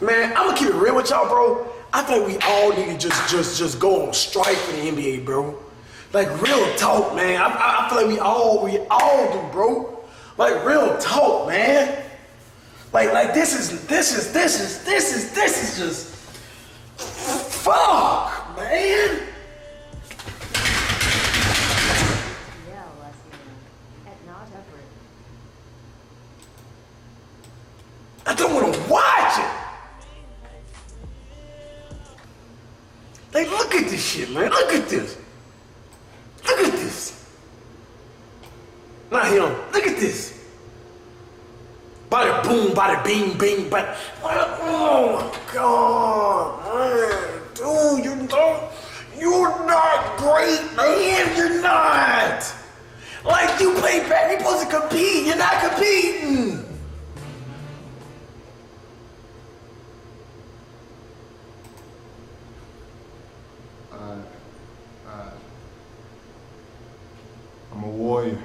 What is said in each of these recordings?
Man, I'm gonna keep it real with y'all, bro. I think we all need to just go on strike for the NBA, bro. Like real talk, man. I feel like we all do, bro. Like real talk, man. Like this is just fuck, man. I don't want to watch it. Like, look at this shit, man. Look at this. Look at this. Not him. Look at this. Bada boom, bada bing, bing, bada. Oh my God, man. Dude, you're not great, man. You're not. Like, you play back. You're supposed to compete. You're not competing. I'm a warrior.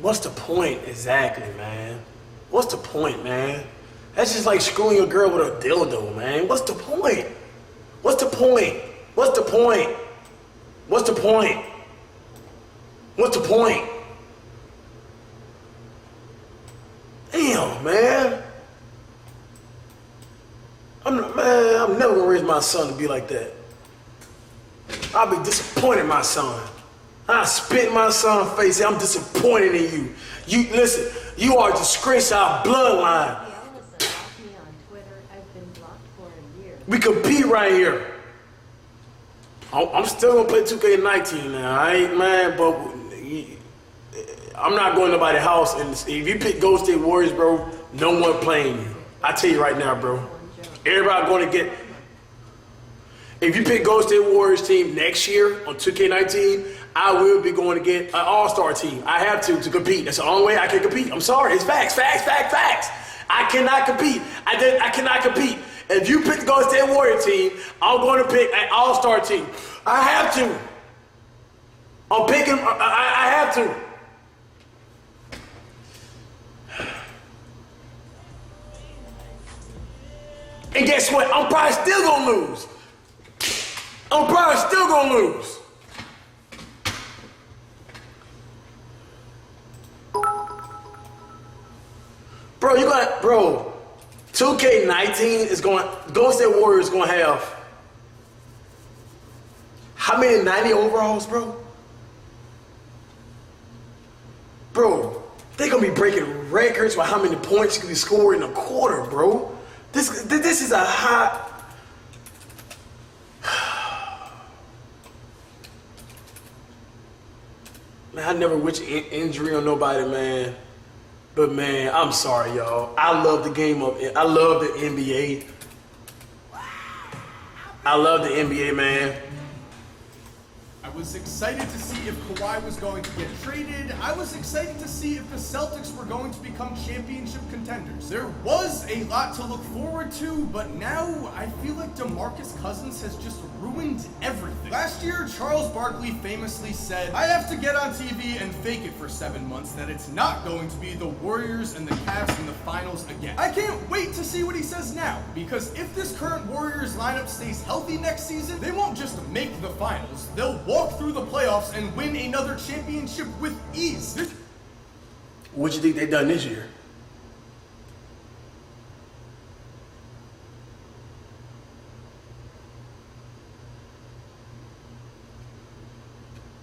What's the point exactly, man? What's the point, man? That's just like screwing a girl with a dildo, man. What's the point? What's the point? What's the point? What's the point? What's the point? Damn, man. I'm never gonna raise my son to be like that. I'll be disappointed in my son. I spit in my son's face. Say, I'm disappointed in you. You listen. You are a disgrace to our bloodline. We compete right here. I'm still gonna play 2K19 now. I ain't mad, but I'm not going to nobody's house. And if you pick Golden State Warriors, bro, no one playing you. I tell you right now, bro. Everybody going to get. If you pick Golden State Warriors team next year on 2K19, I will be going to get an all-star team. I have to compete. That's the only way I can compete. I'm sorry. It's facts. I cannot compete. I cannot compete. If you pick the Golden State Warrior team, I'm going to pick an all-star team. I have to. I'm picking. I have to. And guess what? I'm probably still going to lose. I'm probably still going to lose. Bro, 2K19 is going, Golden State Warriors is going to have how many 90 overalls, bro? Bro, they're going to be breaking records for how many points you can be scored in a quarter, bro. This is a hot... Man, I never wish injury on nobody, man. But man, I'm sorry, y'all. I love the game of it. I love the NBA. I love the NBA, man. I was excited to see if Kawhi was going to get traded. I was excited to see if the Celtics were going to become championship contenders. There was a lot to look forward to, but now I feel like DeMarcus Cousins has just ruined everything. Last year, Charles Barkley famously said, I have to get on TV and fake it for 7 months that it's not going to be the Warriors and the Cavs in the finals again. I can't wait to see what he says now, because if this current Warriors lineup stays healthy next season, they won't just make the finals, they'll walk through the playoffs and win another championship with ease. What you think they done this year?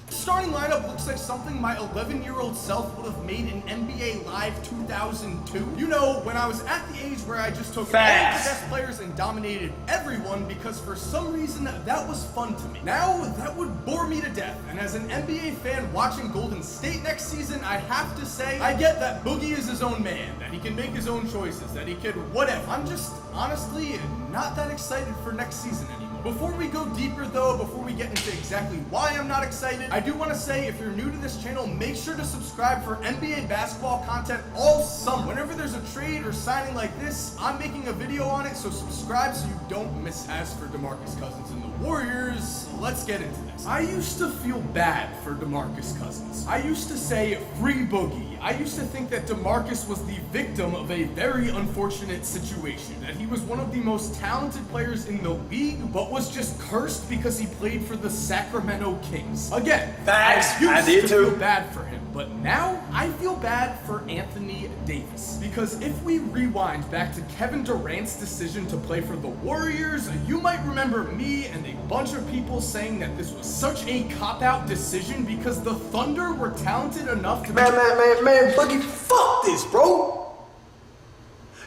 Starting lineup looks like something my 11-year-old self would have made in NBA Live 2002. You know, when I was at the age where I just took all the best players and dominated everyone because for some reason that was fun to me. Now, that would bore me to death. And as an NBA fan watching Golden State next season, I have to say, I get that Boogie is his own man, that he can make his own choices, that he could whatever. I'm just honestly not that excited for next season anymore. Before we go deeper though, before we get into exactly why I'm not excited, I do want to say if you're new to this channel, make sure to subscribe for NBA basketball content all summer. Whenever there's a trade or signing like this, I'm making a video on it, so subscribe so you don't miss it. As for DeMarcus Cousins and the Warriors, let's get into this. I used to feel bad for DeMarcus Cousins. I used to say free Boogie. I used to think that DeMarcus was the victim of a very unfortunate situation, that he was one of the most talented players in the league, but was just cursed because he played for the Sacramento Kings. Again, Facts. I did used to too. feel bad for him, but now I feel bad for Anthony Davis. Because if we rewind back to Kevin Durant's decision to play for the Warriors, you might remember me and a bunch of people saying that this was such a cop-out decision because the Thunder were talented enough to Man, Boogie, fuck this, bro.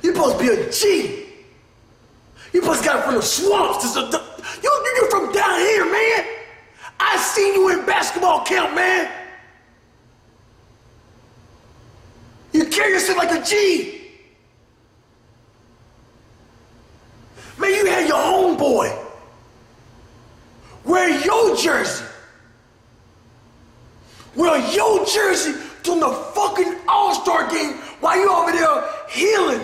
You supposed to be a G. You supposed to got from the swamps. You're from down here, man. I seen you in basketball camp, man. You carry yourself like a G. Man, you had your homeboy wear your jersey. Wear your jersey during the fucking All-Star game while you over there healing.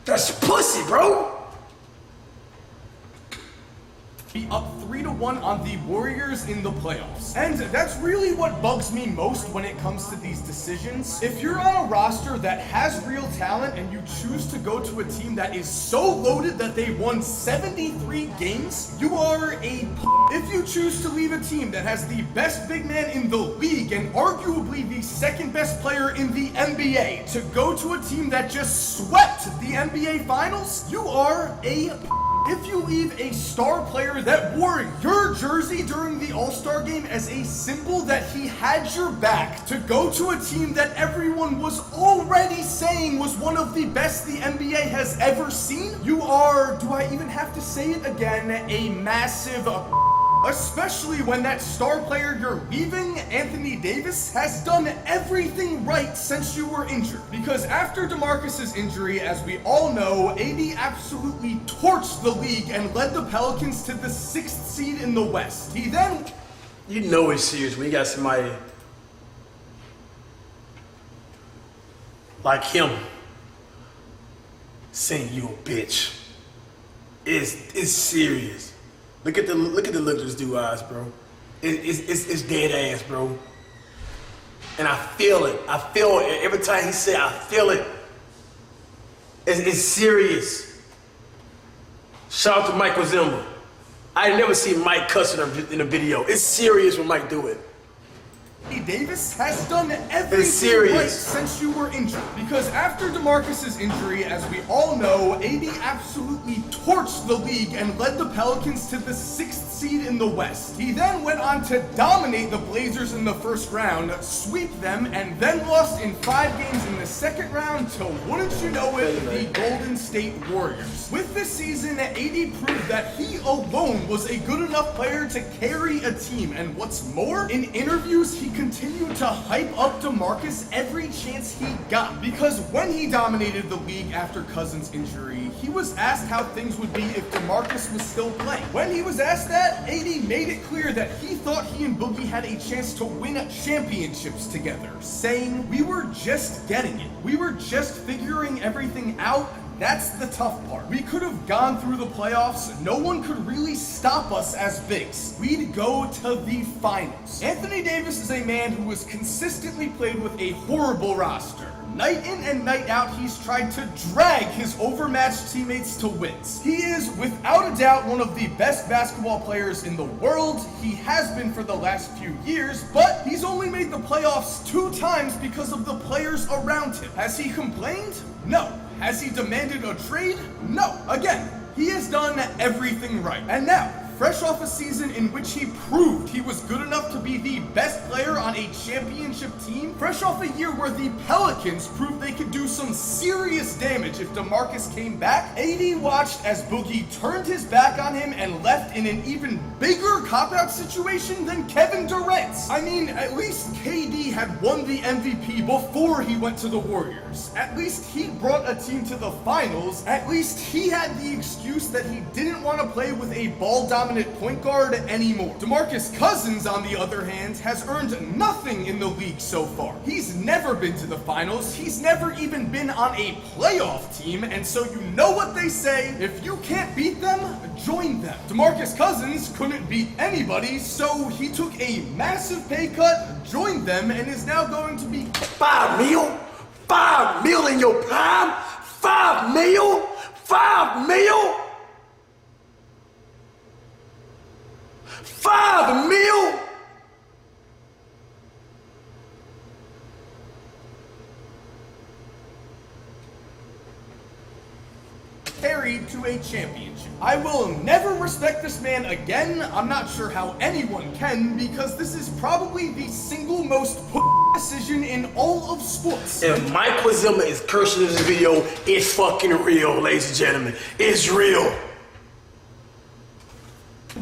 That's pussy, bro. be up 3-1 on the Warriors in the playoffs. And that's really what bugs me most when it comes to these decisions. If you're on a roster that has real talent and you choose to go to a team that is so loaded that they won 73 games, you are a If you choose to leave a team that has the best big man in the league and arguably the second best player in the NBA to go to a team that just swept the NBA Finals, you are a If you leave a star player that wore your jersey during the All-Star game as a symbol that he had your back to go to a team that everyone was already saying was one of the best the NBA has ever seen, you are, do I even have to say it again, a massive especially when that star player you're leaving, Anthony Davis, has done everything right since you were injured. Because after DeMarcus's injury, as we all know, AD absolutely torched the league and led the Pelicans to the 6th seed in the West. He then... You know it's serious when you got somebody like him saying you a bitch. It's serious. Look at the look of this dude's eyes, bro. It's dead ass, bro. And I feel it. I feel it every time he say I feel it. It's serious. Shout out to Mike Zimmer. I never seen Mike cuss in a video. It's serious when Mike do it. Davis has done everything right since you were injured. Because after DeMarcus's injury, as we all know, AD absolutely torched the league and led the Pelicans to the 6th seed in the West. He then went on to dominate the Blazers in the first round, sweep them, and then lost in 5 games in the second round to, wouldn't you know it, the Golden State Warriors. With this season, AD proved that he alone was a good enough player to carry a team, and what's more, in interviews he continued to hype up DeMarcus every chance he got, because when he dominated the league after Cousins' injury, he was asked how things would be if DeMarcus was still playing. When he was asked that, AD made it clear that he thought he and Boogie had a chance to win championships together, saying, "We were just getting it. We were just figuring everything out. That's the tough part. We could have gone through the playoffs. No one could really stop us as bigs. We'd go to the finals." Anthony Davis is a man who has consistently played with a horrible roster. Night in and night out, he's tried to drag his overmatched teammates to wins. He is, without a doubt, one of the best basketball players in the world. He has been for the last few years, but he's only made the playoffs 2 times because of the players around him. Has he complained? No. Has he demanded a trade? No. Again, he has done everything right. And now, fresh off a season in which he proved he was good enough to be the best player on a championship team, fresh off a year where the Pelicans proved they could do some serious damage if DeMarcus came back, AD watched as Boogie turned his back on him and left in an even bigger cop-out situation than Kevin Durant. I mean, at least KD had won the MVP before he went to the Warriors. At least he brought a team to the finals. At least he had the excuse that he didn't want to play with a ball-dominant point guard anymore. DeMarcus Cousins, on the other hand, has earned nothing in the league so far. He's never been to the finals. He's never even been on a playoff team, and so you know what they say, if you can't beat them, join them. DeMarcus Cousins couldn't beat anybody, so he took a massive pay cut, joined them, and is now going to be $5 million? $5 million in your prime? $5 million? $5 million? $5 million? carried to a championship. I will never respect this man again. I'm not sure how anyone can, because this is probably the single most decision in all of sports. If Mike Wazilla is cursing in this video, it's fucking real, ladies and gentlemen. It's real.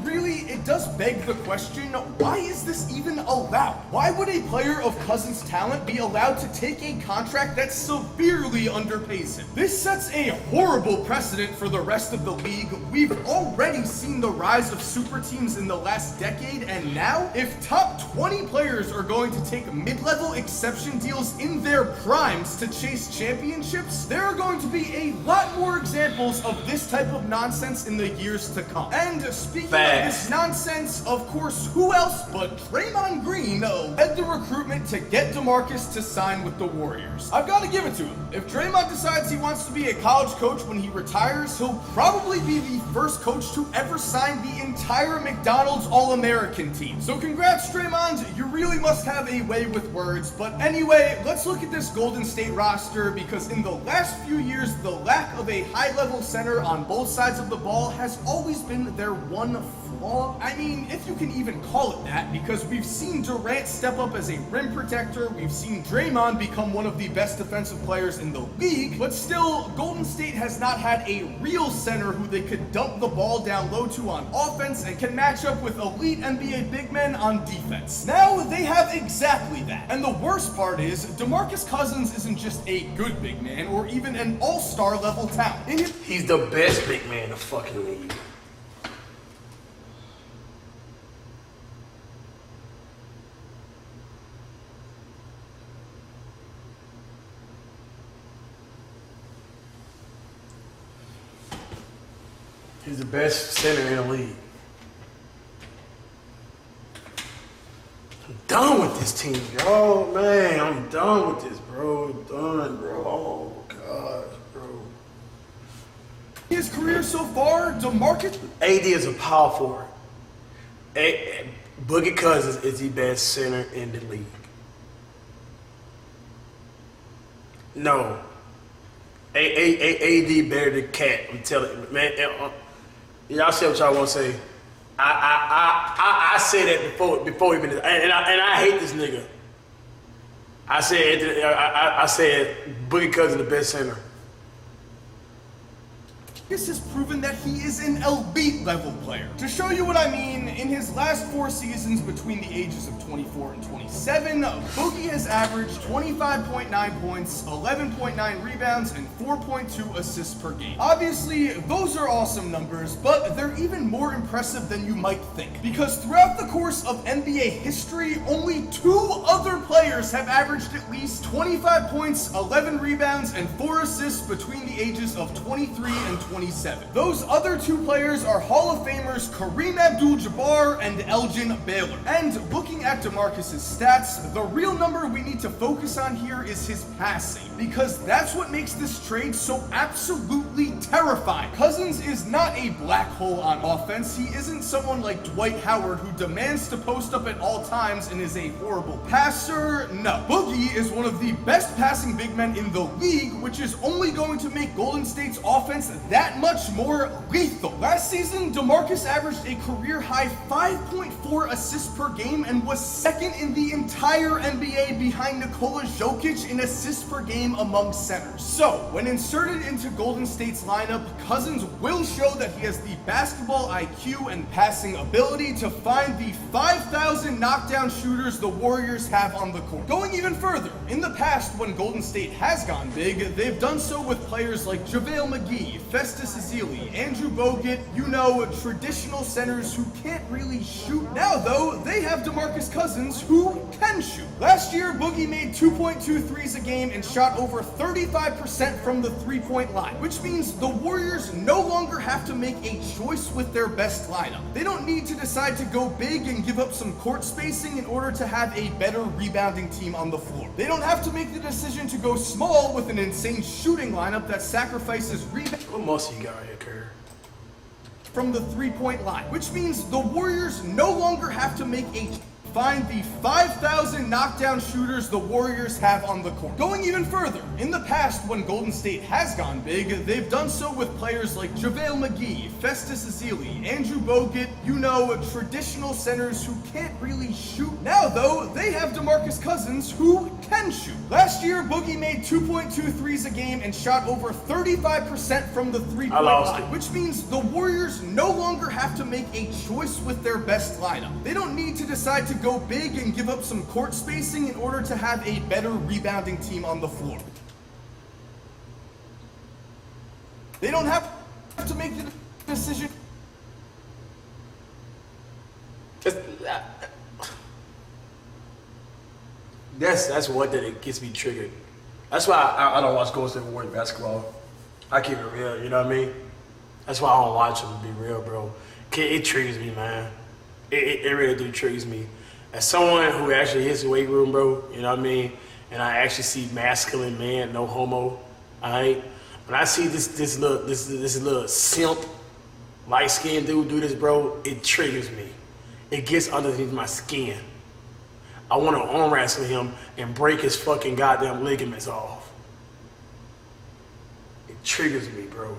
Really, it does beg the question, why is this even allowed? Why would a player of Cousins' talent be allowed to take a contract that severely underpays him? This sets a horrible precedent for the rest of the league. We've already seen the rise of super teams in the last decade, and now, if top 20 players are going to take mid-level exception deals in their primes to chase championships, there are going to be a lot more examples of this type of nonsense in the years to come. And speaking of this nonsense, of course, who else but Draymond Green led the recruitment to get DeMarcus to sign with the Warriors. I've got to give it to him. If Draymond decides he wants to be a college coach when he retires, he'll probably be the first coach to ever sign the entire McDonald's All-American team. So congrats, Draymond. You really must have a way with words. But anyway, let's look at this Golden State roster, because in the last few years, the lack of a high-level center on both sides of the ball has always been their one flaw. I mean, if you can even call it that, because we've seen Durant step up as a rim protector, we've seen Draymond become one of the best defensive players in the league, but still, Golden State has not had a real center who they could dump the ball down low to on offense and can match up with elite NBA big men on defense. Now, they have exactly that. And the worst part is, DeMarcus Cousins isn't just a good big man or even an all-star level talent. He's the best big man in the fucking league. He's the best center in the league. I'm done with this team, yo, man. I'm done with this, bro. I'm done, bro. Oh, gosh, bro. His career so far, DeMarcus AD is a power forward. Boogie Cousins is the best center in the league. No. AD better than Cat. I'm telling you, man. Y'all say what y'all want to say. I said that before even, and I hate this nigga. I said Boogie Cousins the best center. This has proven that he is an elite level player. To show you what I mean, in his last 4 seasons between the ages of 24 and 27, Boogie has averaged 25.9 points, 11.9 rebounds, and 4.2 assists per game. Obviously, those are awesome numbers, but they're even more impressive than you might think. Because throughout the course of NBA history, only 2 other players have averaged at least 25 points, 11 rebounds, and 4 assists between the ages of 23 and 27. Those other 2 players are Hall of Famers Kareem Abdul-Jabbar and Elgin Baylor. And looking at DeMarcus's stats, the real number we need to focus on here is his passing, because that's what makes this trade so absolutely terrifying. Cousins is not a black hole on offense. He isn't someone like Dwight Howard who demands to post up at all times and is a horrible passer. No. Boogie is one of the best passing big men in the league, which is only going to make Golden State's offense that that much more lethal. Last season, DeMarcus averaged a career-high 5.4 assists per game and was second in the entire NBA behind Nikola Jokic in assists per game among centers. So, when inserted into Golden State's lineup, Cousins will show that he has the basketball IQ and passing ability to find the 5,000 knockdown shooters the Warriors have on the court. Going even further, in the past when Golden State has gone big, they've done so with players like JaVale McGee, Festus Ezeli, Andrew Bogut, traditional centers who can't really shoot. Now though, they have DeMarcus Cousins who can shoot. Last year, Boogie made 2.2 threes a game and shot over 35% from the three-point line, which means the Warriors no longer have to make a choice with their best lineup. They don't need to decide to go big and give up some court spacing in order to have a better rebounding team on the floor. They don't have to make the decision to go small with an insane shooting lineup that sacrifices rebound. What most of you got right here, Kerr? From the three-point line, which means the Warriors no longer have to make a find the 5,000 knockdown shooters the Warriors have on the court. Going even further, in the past when Golden State has gone big, they've done so with players like JaVale McGee, Festus Ezeli, Andrew Bogut, traditional centers who can't really shoot. Now though, they have DeMarcus Cousins who can shoot. Last year, Boogie made 2.2 threes a game and shot over 35% from the three-point line, which means the Warriors no longer have to make a choice with their best lineup. They don't need to decide to go big and give up some court spacing in order to have a better rebounding team on the floor. They don't have to make the decision. That's one thing that gets me triggered. That's why I don't watch Golden State Warriors basketball. I keep it real, you know what I mean? That's why I don't watch them, to be real, bro. It triggers me, man. It really do triggers me. As someone who actually hits the weight room, bro, you know what I mean? And I actually see masculine man, no homo, alright? When I see this little simp, light-skinned dude do this, bro, it triggers me. It gets underneath my skin. I want to arm wrestle him and break his fucking goddamn ligaments off. It triggers me, bro.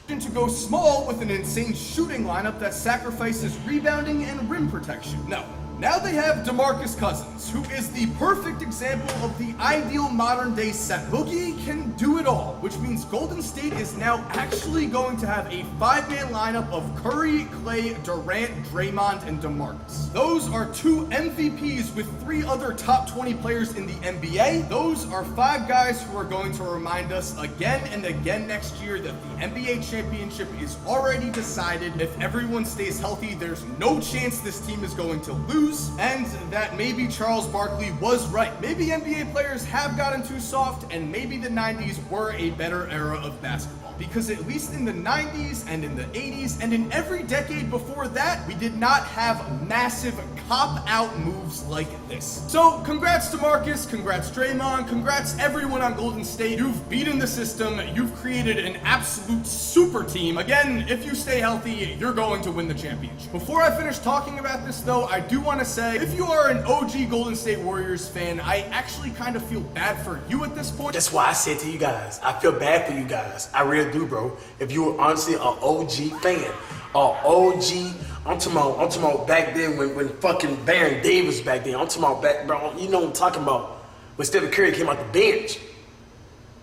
To go small with an insane shooting lineup that sacrifices rebounding and rim protection. No. Now they have DeMarcus Cousins, who is the perfect example of the ideal modern-day center. Boogie can do it all, which means Golden State is now actually going to have a 5-man lineup of Curry, Clay, Durant, Draymond, and DeMarcus. Those are 2 MVPs with 3 other top 20 players in the NBA. Those are 5 guys who are going to remind us again and again next year that the NBA championship is already decided. If everyone stays healthy, there's no chance this team is going to lose. And that maybe Charles Barkley was right. Maybe NBA players have gotten too soft, and maybe the 90s were a better era of basketball. Because at least in the 90s and in the 80s and in every decade before that, we did not have massive cop-out moves like this. So congrats to Marcus, congrats Draymond, congrats everyone on Golden State. You've beaten the system, you've created an absolute super team. Again, if you stay healthy, you're going to win the championship. Before I finish talking about this though, I do want to say, if you are an OG Golden State Warriors fan, I actually kind of feel bad for you at this point. That's why I said to you guys, I feel bad for you guys. I really do, bro. If you were honestly an OG fan, I'm talking about back then when fucking Baron Davis back then. I'm talking about back, bro. You know what I'm talking about? When Stephen Curry came out the bench.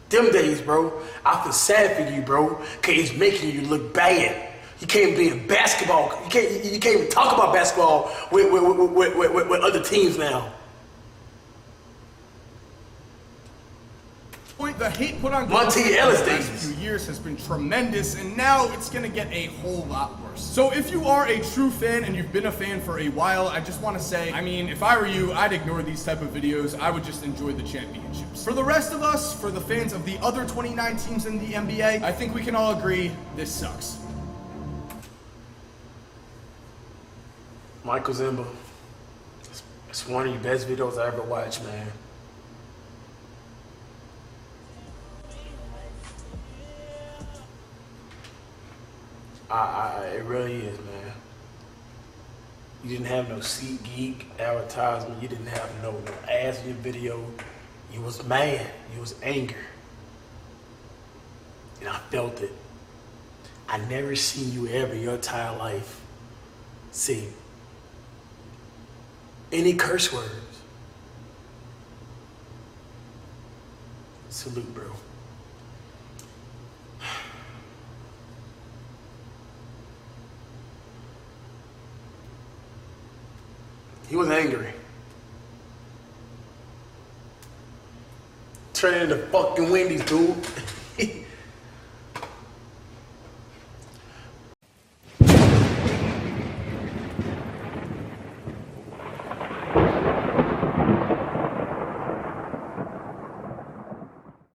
Them days, bro. I feel sad for you, bro, cause it's making you look bad. You can't be in basketball. You can't even talk about basketball with other teams now. The hate put on Monty Ellis the days. last few years has been tremendous, and now it's gonna get a whole lot worse. So if you are a true fan and you've been a fan for a while, I just want to say, I mean, if I were you, I'd ignore these type of videos. I would just enjoy the championships. For the rest of us, for the fans of the other 29 teams in the NBA, I think we can all agree this sucks. Michael Zimba, it's one of the best videos I ever watched, man. It really is, man. You didn't have no SeatGeek advertisement. You didn't have no ads in your video. You was mad. You was angry. And I felt it. I never seen you ever your entire life say any curse words. Salute, bro. He was angry. Turning into fucking Wendy's, dude.